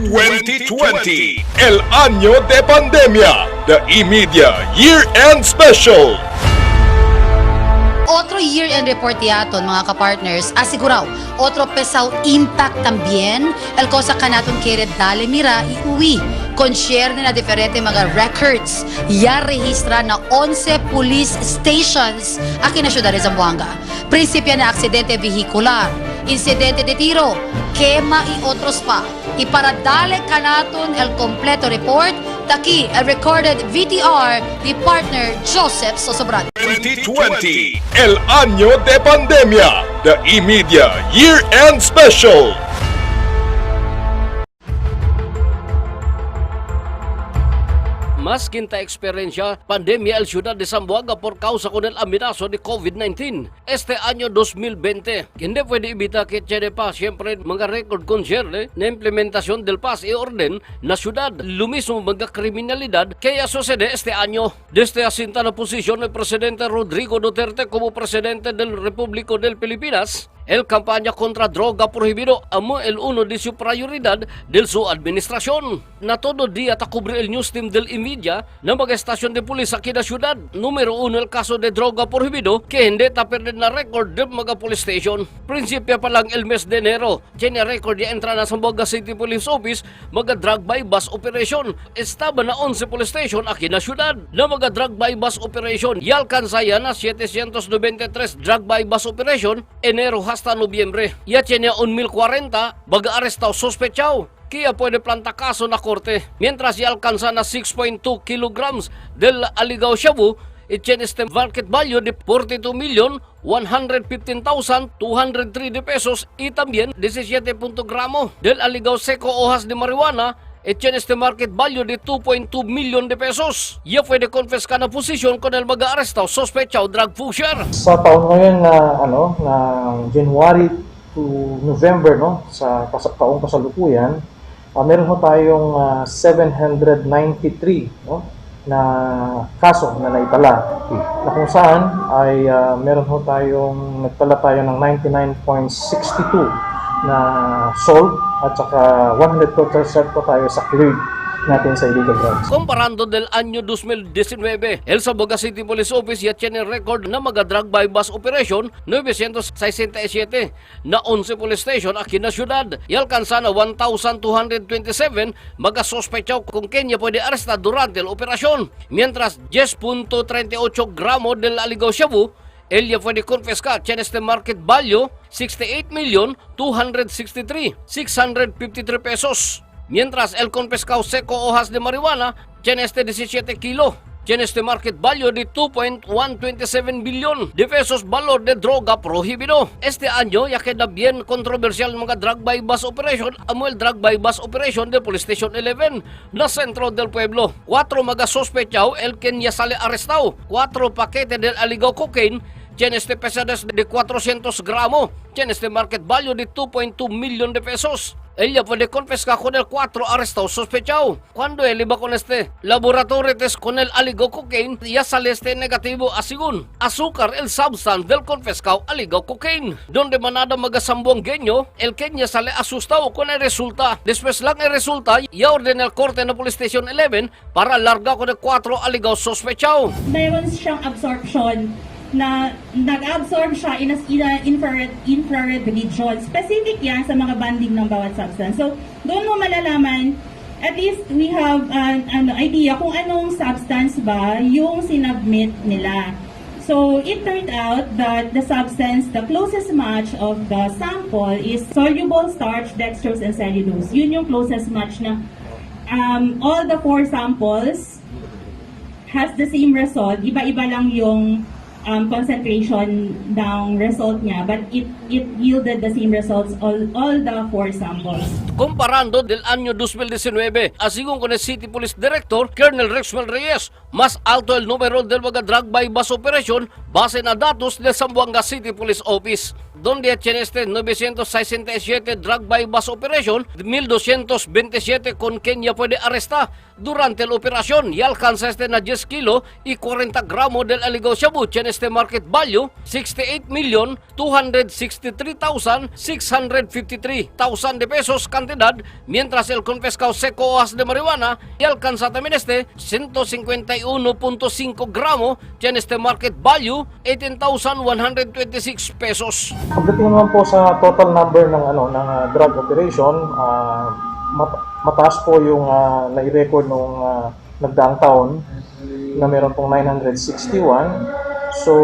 2020, El Año de Pandemia, the E-Media Year-End Special. Otro year-end report yaton, mga kapartners, asiguraw, otro pesaw impact también, el cosa kanaton kere dale mira iuwi, con share na diferente mga records, ya registra na 11 police stations aki na syudad de Zamboanga. Prinsipya na aksidente vehicular, insidente de tiro, kema y otros pa. Iparadale kanaton el completo report, taki el recorded VTR ni partner Joseph Sosobrad. 2020, El Año de Pandemia, the E-Media Year-End Special. Mas quinta experiencia pandemia el ciudad de Zamboanga por causa con el amenazo de COVID-19. Este año 2020, hindi pwede ibita que tiene pa siempre mga record concerne na implementación del paz y orden na ciudad. Lo mismo mga kriminalidad kaya sucede este año. Desde asinta na posisyon el presidente Rodrigo Duterte como presidente del República del Pilipinas, el campaña contra droga prohibido amo el uno de su prioridad del su administración. Na todo día ta cubre el news team del E-Media na mga estasyon de pulis aquí na syudad. Numero 1 el kaso de droga prohibido que hindi ta perder na record del mga police station. Prinsipya pa lang el mes de enero, tiene record ya entra na sa Zamboanga City Police Office mga drug by bus operation. Estaba na 11 police station aquí na syudad na mga drug by bus operation. Yalkansaya na 793 drug by bus operation enero hasta Nobyembre. Ya tiene 1,040 baga arestado sospechado. Kaya pwede planta kaso na korte. Mientras ya alcanza na 6.2 kilograms del aligaw shabu, itiene este market value de 42,115,203 de pesos y también 17 gramo del aligaw seco hojas de marijuana. Etiene este market value de 2.2 million de pesos. Ya pwede confiscar na posisyon con el mga arestado sospechado drug pusher. Sa taon ngayon na January to November, no, sa taong kasalukuyan, meron ho tayong 793 no, na kaso na naitala. Na kung saan ay meron ho tayong nagtala tayo ng 99.62 na sold at saka 100% po tayo sa cleared natin sa illegal drugs. Comparando del año 2019, el Zamboanga City Police Office ya tiene record na mga drug by bus operation 967 na 11 police station aquí na syudad. Y alcanza na 1,227 mga sospechaw kung kanya pwede arrestar durante la operasyon. Mientras 10.38 gramo del aligaw shabu, ella puede confiscar en este market value 68,263,653 pesos. Mientras el confiscado seco hojas de marihuana tiene este 17 kilo. Tiene este market value de 2.127 billion de pesos valor de droga prohibido. Este año ya queda bien controversial mga drug by bus operation amo el drug by bus operation de Police Station 11 na sentro del pueblo. 4 mga sospechao el quien ya sale arrestado. 4 paquete del aligaw cocaine. Tiene este pesadas de 400 gramos. Tiene este market value de 2.2 million de pesos. Ella puede confiscar con el 4 arrestados sospechados. Cuando él iba con este laboratorio test con el aligaw cocaine, ya sale este negativo a según azúcar, el substance del confiscado aligaw cocaine. Donde manada magasambuangueño, el Kenya sale asustado con el resulta. Después lang el resulta, ya ordena el corte na Police Station 11 para larga con el 4 aligaw sospechados. Mayroon siyang absorption na nag-absorb siya in infrared region. Specific yan sa mga banding ng bawat substance. So, doon mo malalaman, at least we have an idea kung anong substance ba yung sinubmit nila. So, it turned out that the substance, the closest match of the sample is soluble starch, dextrose, and cellulose. Yun yung closest match na all the 4 samples has the same result. Iba-iba lang yung concentration ng result niya, but it yielded the same results all the 4 samples. Comparando del año 2019, según con el City Police Director, Colonel Rexwell Reyes, más alto el número del mga drug by bus operation base na datos del Zamboanga City Police Office. donde tiene 967 drug by bus operation, 1,227 con quien ya puede arrestar. Durante la operación ya alcanza na 10 kilo y 40 gramos del aligao shabu, tiene market value 68,263,653 de pesos cantidad, mientras el confiscado seco hojas de marihuana y alcanza también 151.5 gramos, tiene market value 18,126 pesos. Pagdating naman po sa total number ng drug operation, mataas po yung nai-record nung nagdaang taon na meron pong 961. So,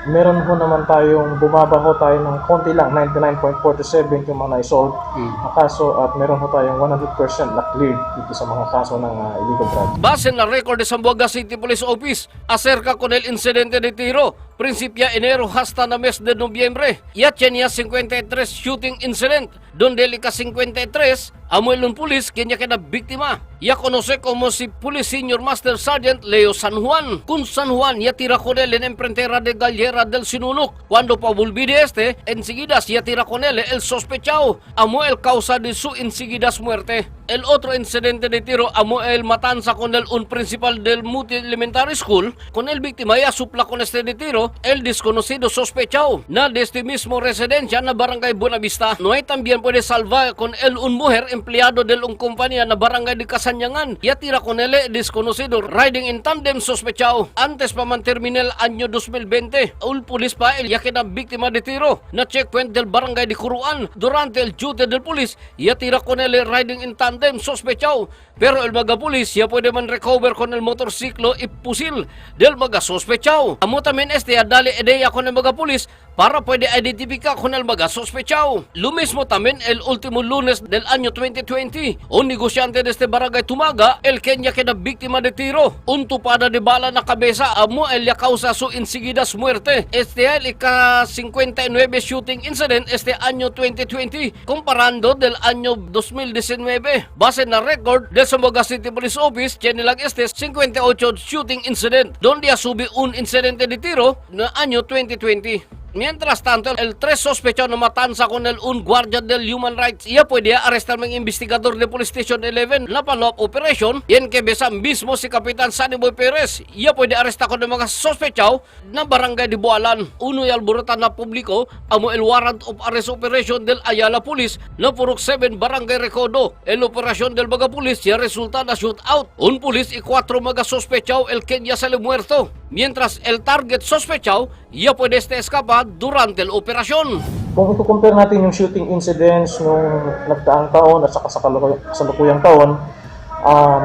meron ho naman tayong bumaba ho tayo ng konti lang, 99.47 yung mga na-solve na kaso at meron ho tayong 100% na cleared dito sa mga kaso ng illegal drugs. Base en la récord de Zamboanga City Police Office acerca con el incidente de tiro, principia enero hasta na mes de noviembre. Ya tenía 53 shooting incident, donde el ika-53 amuel un pulis quien ya queda víctima. Ya conoce como si Police Senior Master Sergeant Leo San Juan. Kun San Juan ya tira con él en enfrentera de Gallera del Sinulog. Cuando pabulbi de enseguida ya tira con él el sospechado. Amuel causa de su enseguida muerte. El otro incidente de tiro amuel matanza con el un principal del Muti Elementary School. Con el víctima ya supla con de tiro el desconocido sospechado na de este mismo residencia na Barangay Buenavista. No hay también puede salvar con él un mujer empleado de un compañía na Barangay de Kasanyangan. Ya tira con él desconocido riding in tandem sospechado. Antes pa man termina el año 2020, un pulis pa el ya queda víctima de tiro na checkpoint del Barangay de Curuan. Durante el duty del pulis, ya tira con él riding in tandem sospechado. Pero el mga pulis ya puede man recover con el motorsiklo y pusil del mga sospechado. Amo también dali ideya con el mga pulis para puede identificar con el mga sospechado. Lo mismo también el último lunes del año 2020, un negosyante de este barangay Tumaga, el Kenya queda víctima de tiro. Un tupada de bala na cabeza amo el ya causa su enseguidas muerte. El ika-59 shooting incident año 2020, comparando del año 2019. Base na record del Zamboanga City Police Office, tiene lang 58 shooting incident, donde asubi un incidente de tiro na año 2020. Mientras tanto, el 3 sospechado na matanza con el un guardia del Human Rights, ya puede arrestar ng investigador de Police Station 11 na follow-up operation. Yan que besa mismo si Kapitan Sunny Boy Perez, ya puede arrestar con mga sospechado na barangay de Bualan. Uno y alburutan na publiko amo el warrant of arrest operation del Ayala Police na purok 7 barangay Recodo. El operasyon del mga pulis ya resulta na shootout. Un pulis y 4 mga sospechado el Kenya sale muerto. Mientras el target sospechado ya puede escapar durante la operasyon. Kung i-compare natin yung shooting incidents nung nagdaang taon at saka sa kasalukuyang taon,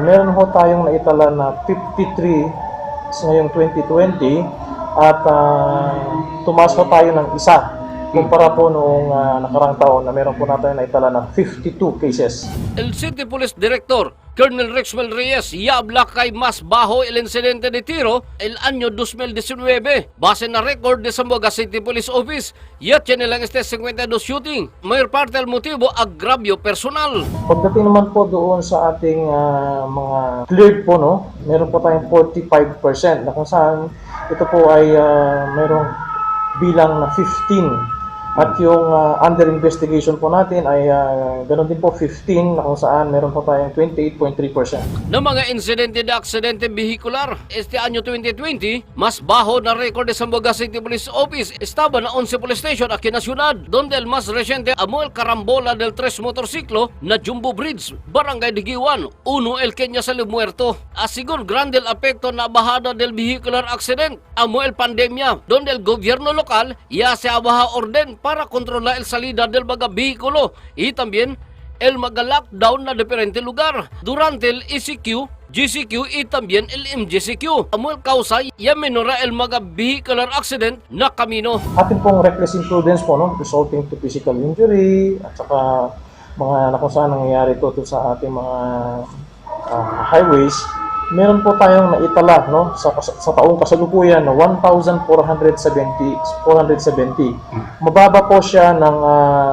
meron ho tayong naitala na 53 ngayong 2020 at tumaas ho tayo ng isa kumpara po noong nakarang taon na meron po natin naitala ng 52 cases. El City Police Director Colonel Rexwell Reyes ya habla kay mas bajo el incidente de tiro el año 2019. Base na record de Zamboanga City Police Office, ya tiene lang 52 shooting. Mayor parte del motibo agravio personal. Pagdating naman po doon sa ating mga cleared po, no, meron po tayong 45% na kung saan ito po ay merong bilang na 15. At yung under investigation po natin ay ganoon din po 15 na kung saan meron po tayong 28.3%. Na mga insidente de aksidente vehicular, año 2020, mas bajo na record de Zamboanga City Police Office. Estaba na 11 police station aquí na syudad, donde el más reciente amo el carambola del 3 motorsiklo na Jumbo Bridge, Barangay Digiwan. Uno el Kenya sale muerto. Asigon grande el apekto na bajada del vehicular accident. Amo el pandemia, donde el gobierno local ya se abaja orden para controlar el salida del mga vehículo y también el mga lockdown na diferente lugar durante el ECQ, GCQ y también el MGCQ. Amo el causa ya menora el mga vehicular accident na kamino. Atin pong reckless imprudence po, no, resulting to physical injury at saka mga na kung saan nangyayari to sa ating mga highways. Meron po tayong naitala, no, sa taong kasalukuyan na 1,470. Mababa po siya ng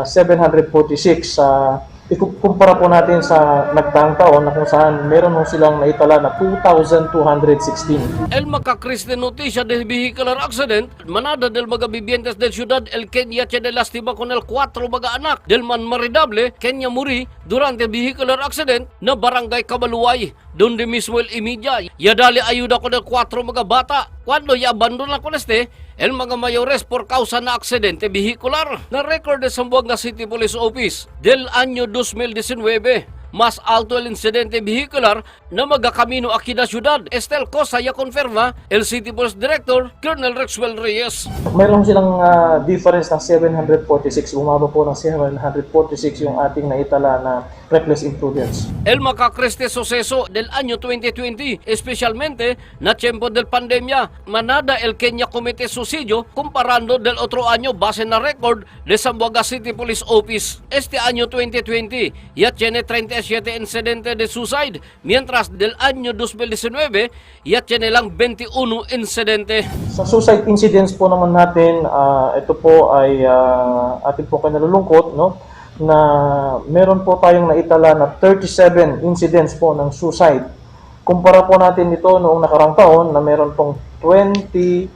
746 sa ikukumpara po natin sa nagdaang taon na kung saan meron ho silang naitala na 2,216. El macacris de noticia del vehicular accident, manada del mga vivientes del ciudad El Kenya de lastima con el 4 mga anak del man maridable Kenya muri durante el vehicular accident na barangay Kabaluay, donde mismo el imidya ya dali ayuda con el 4 mga bata. Cuando ya abandona con el mga mayores por causa na aksidente vehicular. Na record de Zamboanga City Police Office del año 2019. Mas alto el incidente vehicular na magakamino aquí na syudad. Estel Cosa ya confirma el City Police Director, Colonel Rexwell Reyes. Mayroon silang difference ng 746. Bumaba po ng 746 yung ating naitala na reckless imprudence. El macacriste suceso del año 2020, especialmente na tiempo del pandemia, manada el Kenya comete suicidio comparando del otro año base na record de Zamboanga City Police Office. Este año 2020 ya tiene 37 incidentes de suicide, mientras del año 2019 ya tiene lang 21 incidente. Sa suicide incidents po naman natin, ito po ay atin po kinalulungkot, no? Na meron po tayong naitala na 37 incidents po ng suicide. Kumpara po natin ito noong nakarang taon na meron pong 21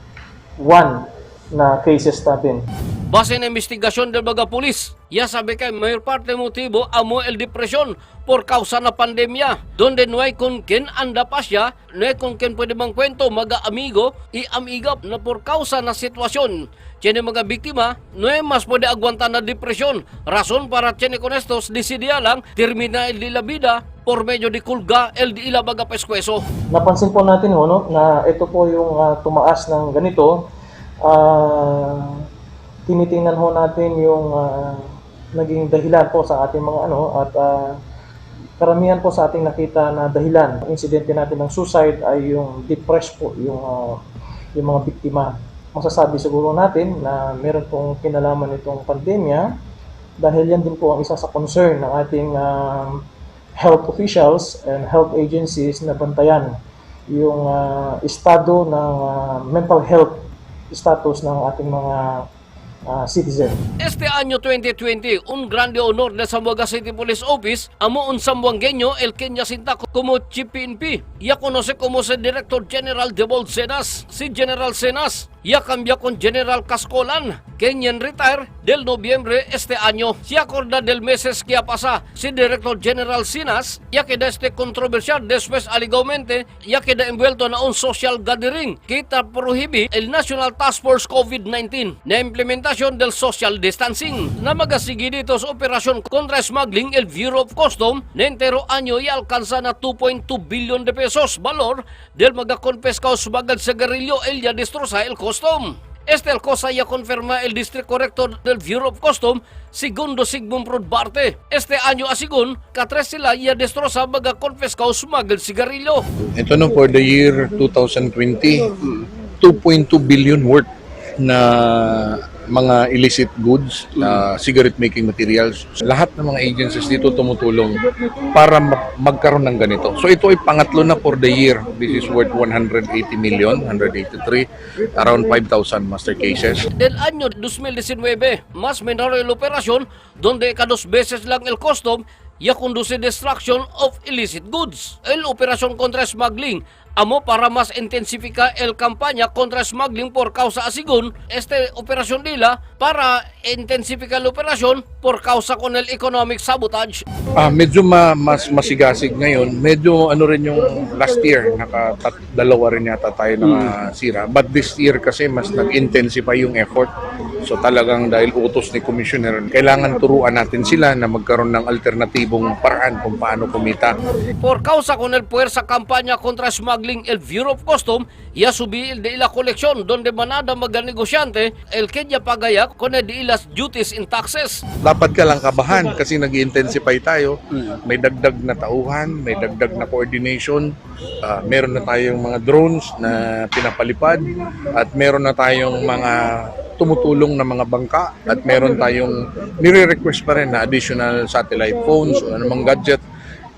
na cases natin. Base na investigasyon del mga pulis, ya sabi kay mayor parte motibo amo el depresyon por causa na pandemia, donde no hay con quien anda pa siya, no hay con quien pwede bang kwento mga amigo y amiga na por causa na sitwasyon. Tiene mga biktima, no hay mas pwede aguantar na depresyon. Rason para tiene con estos decidia lang termina el de la vida por medio de kulga el de ila mga peskueso. Napansin po natin no, na ito po yung tumaas ng ganito. Tinitingnan ho natin yung naging dahilan po sa ating mga at karamihan po sa ating nakita na dahilan ng insidente natin ng suicide ay yung depressed po yung mga biktima. Masasabi siguro natin na meron pong kinalaman itong pandemya dahil yan din po ang isa sa concern ng ating health officials and health agencies na bantayan yung estado ng mental health status ng ating mga citizen. Este año 2020, un grande honor de Zamboanga City Police Office, amo un zamboangueño el Kenya Sinta como CPNP. Ya conoce como el Director General de Bolsenas, si General Senas. Ya cambia con General Cascolan, Kenyan retire del noviembre este año. Se acorda del meses que ha pasado, si Director General Sinas, ya queda controversial después alegaumente, ya queda envuelto na un social gathering. Kita prohibit el National Task Force COVID-19 na implementación del social distancing. Na magasigi dito sa operasyon kontra smuggling, el Bureau of Custom na entero anyo y alcanza na 2.2 billion de pesos valor del mga confiscado smuggled sigarilyo el ya destroza el custom. Este el cosa ya confirma el District Corrector del Bureau of Custom, segundo Sigmund Prodbarte. Este año asigun, katres sila ya destroza mga confiscado smuggled sigarilyo. Ito no, for the year 2020, 2.2 billion worth na mga illicit goods, cigarette making materials. Lahat ng mga agencies dito tumutulong para magkaroon ng ganito. So ito ay pangatlo na for the year. This is worth 180 million, 183, around 5,000 master cases. Del año 2019, mas menor el operasyon donde kados beses lang el custom ya conduce destruction of illicit goods. El operasyon kontra smuggling amo para mas intensifika el kampanya kontra smuggling por causa asigun este operasyon nila para intensifika el operasyon por causa con el economic sabotage. Medyo mas masigasig ngayon. Medyo ano rin yung last year, dalawa rin yata tayo nakasira. But this year kasi mas nag-intensify yung effort. So talagang dahil utos ni Commissioner, kailangan turuan natin sila na magkaroon ng alternatibong paraan kung paano kumita. Por causa con el puwersa kampanya kontra smuggling, el Bureau of Custom ya subí el de ila koleksyon donde manada mga negosyante el Kenya pagaya con el de ilas duties in taxes. Dapat ka lang kabahan kasi nag-intensify tayo. May dagdag na tauhan, may dagdag na coordination. Meron na tayong mga drones na pinapalipad at meron na tayong mga tumutulong na mga bangka at meron tayong nire-request pa rin na additional satellite phones o anumang gadget.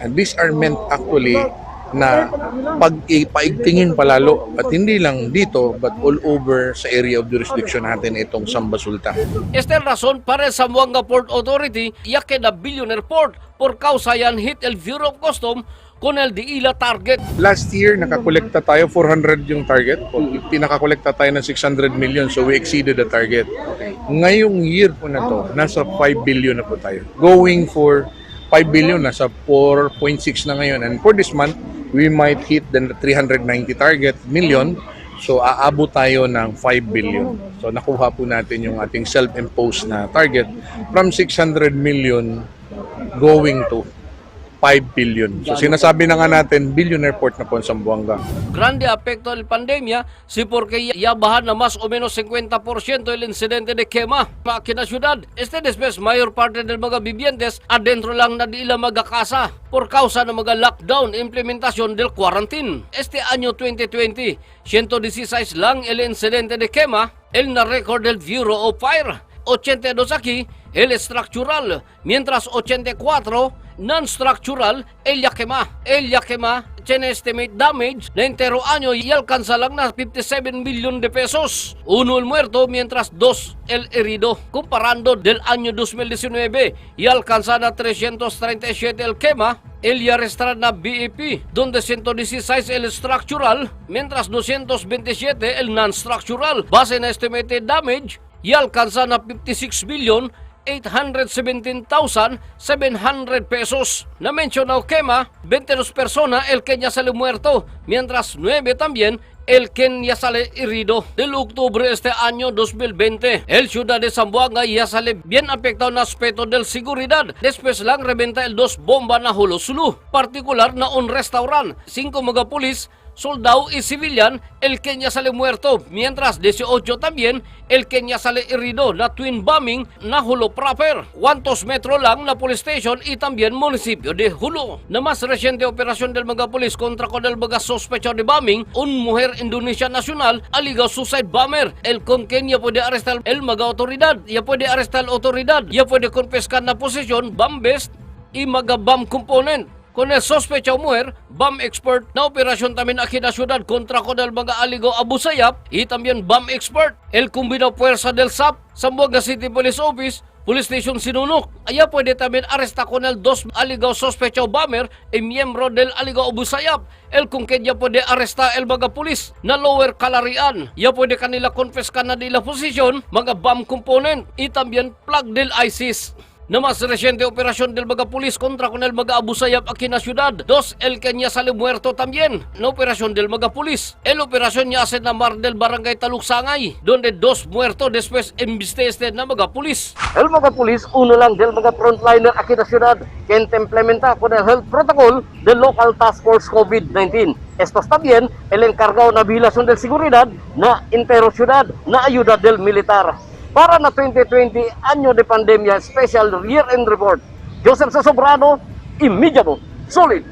And these are meant actually na paigtingin palalo at hindi lang dito but all over sa area of jurisdiction natin itong Samba Sultan. Esta es razón para el Zamboanga Port Authority ya que the Billionaire Port por causa yan hit el Bureau of Customs con el DILA target. Last year, nakakolekta tayo, 400 yung target. Pinakakolekta tayo ng 600 million, so we exceeded the target. Ngayong year po na to, nasa 5 billion na po tayo. Going for 5 billion, nasa 4.6 na ngayon. And for this month, we might hit the 390 target million. So aabot tayo ng 5 billion. So nakuha po natin yung ating self-imposed na target from 600 million going to 5 billion. So sinasabi na nga natin, billionaire port na po ang Zamboanga. Grande apekto del pandemia si porque ya bajan na más o menos 50% el incidente de quema aquí na ciudad. Este después mayor parte del mga vivientes adentro lang na di ila magakasa por causa ng mga lockdown implementación del quarantine. Este año 2020, 116 lang el incidente de quema, el na record del Bureau of Fire. 82 aquí el estructural, mientras 84 non-structural el Yakima. El Yakima tiene estimate damage na entero año y alcanza lang na 57 million de pesos. Uno el muerto mientras dos el herido. Comparando del año 2019 y alcanza na 337 el quema, el ya restará na BEP, donde 116 el structural, mientras 227 el non-structural. Base na estimated damage, y alcanza na 56 billion 817,700 pesos. Na mencionado quema, 22 personas el que ya sale muerto, mientras 9 también el que ya sale herido. Del octubre este año 2020, el ciudad de Zamboanga ya sale bien afectado en aspecto del seguridad. Después lang rebenta el 2 bomba na hulosulu, particular na un restaurant, 5 mga pulis, soldado y civilian, el que ya sale muerto, mientras 18 también el que ya sale herido na twin bombing na Hulo proper. ¿Cuántos metros lang na police station y también municipio de Hulo? Na más reciente operación del mga polis contra con el mga sospecho de bombing, un mujer Indonesia nacional aligado suicide bomber, el con quien ya puede arrestar el mga autoridad, ya puede arrestar la autoridad, ya puede confiscar na posesión, bomb vest y mga bomb component. Con el sospechado mujer, bomb expert na operasyon también aquí na ciudad contra con el mga aligo Abu Sayyaf y también bomb expert. El combinado fuerza del SAP, Zamboanga City Police Office, Police Station Sinunok. Allá puede también arrestar con el 2 aligo sospechado bomber y miembro del aligo Abu Sayyaf. El con quien ya puede arrestar el mga pulis na lower Calarian. Ya puede kanila confiscar na nila posisyon, mga bomb component y también plug del ISIS. Na mas reciente operación del mga pulis contra con el mga Abu Sayyaf aquí na ciudad. 2, el que ya sale muerto también. Na operación del mga pulis. El operación ya hace na mar del barangay Taluksangay, donde 2 muertos después embisteste na mga pulis. El mga pulis, uno lang del mga frontliner aquí na ciudad, que implementa con el health protocol del local task force COVID-19. Estos también el encargado na vigilación del seguridad na entero ciudad na ayuda del militar. Para na 2020, año de pandemia, special year-end report. Joseph Sosobrano, Immediato, Solid.